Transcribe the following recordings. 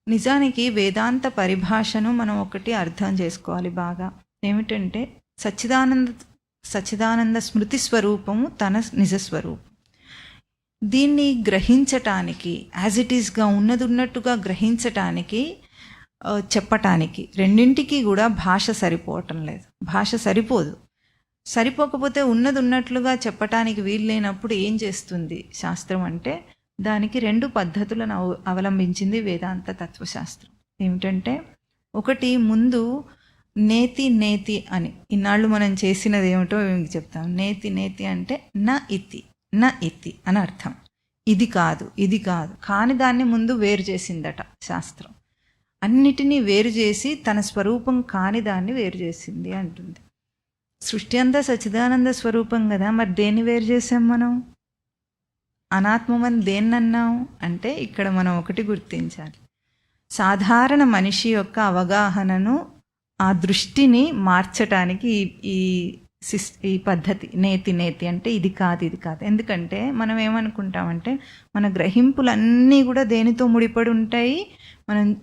నిజానికి వేదాంత పరిభాషను మనం ఒకటి అర్థం చేసుకోవాలి బాగా. ఏమిటంటే సచ్చిదానంద స్మృతి స్వరూపము తన నిజస్వరూపం. దీన్ని గ్రహించటానికి, యాజ్ ఇట్ ఈస్గా ఉన్నట్టుగా గ్రహించటానికి, చెప్పటానికి రెండింటికి కూడా భాష సరిపోవటం లేదు. భాష సరిపోదు. సరిపోకపోతే ఉన్నట్లుగా చెప్పటానికి వీలు లేనప్పుడు ఏం చేస్తుంది శాస్త్రం అంటే, దానికి 2 పద్ధతులను అవలంబించింది వేదాంత తత్వశాస్త్రం. ఏమిటంటే, ఒకటి ముందు నేతి అని, ఇన్నాళ్ళు మనం చేసినది ఏమిటో మీకు చెప్తాం. నేతి అంటే న ఇతి అని అర్థం. ఇది కాదు కాని దాన్ని ముందు వేరు చేసిందట శాస్త్రం. అన్నిటినీ వేరు చేసి తన స్వరూపం కాని దాన్ని వేరు చేసింది అంటుంది. సృష్టి అంతా సచ్చిదానంద స్వరూపం కదా, మరి దేన్ని వేరు చేసాం మనం? అనాత్మమని దేన్నన్నాం అంటే, ఇక్కడ మనం ఒకటి గుర్తించాలి. సాధారణ మనిషి యొక్క అవగాహనను, ఆ దృష్టిని మార్చటానికి ఈ పద్ధతి నేతి అంటే ఇది కాదు. ఎందుకంటే మనం ఏమనుకుంటామంటే, మన గ్రహింపులన్నీ కూడా దేనితో ముడిపడి ఉంటాయి?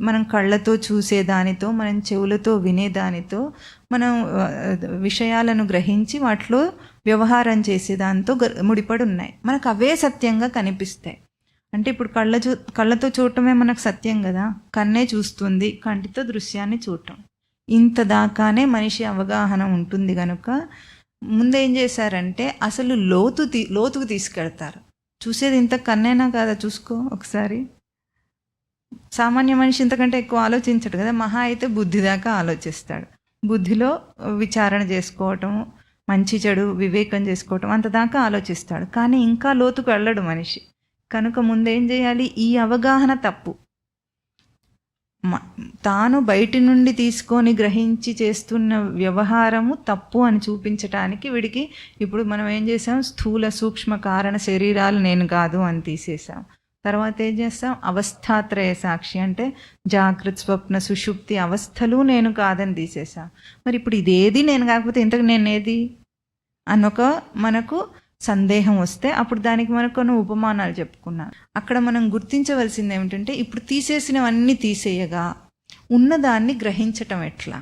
మనం కళ్ళతో చూసేదానితో, మనం చెవులతో వినేదానితో, మనం విషయాలను గ్రహించి వాటిలో వ్యవహారం చేసేదానితో ముడిపడి ఉన్నాయి. మనకు అవే సత్యంగా కనిపిస్తాయి. అంటే ఇప్పుడు కళ్ళతో చూడటమే మనకు సత్యం కదా. కన్నే చూస్తుంది, కంటితో దృశ్యాన్ని చూడటం. ఇంత దాకానే మనిషి అవగాహన ఉంటుంది కనుక ముందేం చేశారంటే, అసలు లోతుకు తీసుకెళ్తారు. చూసేది ఇంత కన్నేనా కాదా చూసుకో ఒకసారి. సామాన్య మనిషి ఇంతకంటే ఎక్కువ ఆలోచించడు కదా. మహా అయితే బుద్ధి దాకా ఆలోచిస్తాడు. బుద్ధిలో విచారణ చేసుకోవటం, మంచి చెడు వివేకం చేసుకోవటం, అంతదాకా ఆలోచిస్తాడు. కానీ ఇంకా లోతుకు వెళ్ళడు మనిషి. కనుక ముందేం చేయాలి? ఈ అవగాహన తప్పు. తాను బయటి నుండి తీసుకొని గ్రహించి చేస్తున్న వ్యవహారము తప్పు అని చూపించటానికి వీడికి ఇప్పుడు మనం ఏం చేసాం? స్థూల సూక్ష్మ కారణ శరీరాలు నేను కాదు అని తీసేసాం. తర్వాత ఏం చేస్తాం? అవస్థాత్రయ సాక్షి అంటే జాగ్రత్త స్వప్న సుషుప్తి అవస్థలు నేను కాదని తీసేసాం. మరి ఇప్పుడు ఇదేది నేను కాకపోతే ఇంతకు నేనేది అన్నొక మనకు సందేహం వస్తే, అప్పుడు దానికి మనకు కొన్ని ఉపమానాలు చెప్పుకున్నాను. అక్కడ మనం గుర్తించవలసింది ఏమిటంటే, ఇప్పుడు తీసేసినవన్నీ తీసేయగా ఉన్నదాన్ని గ్రహించటం ఎట్లా?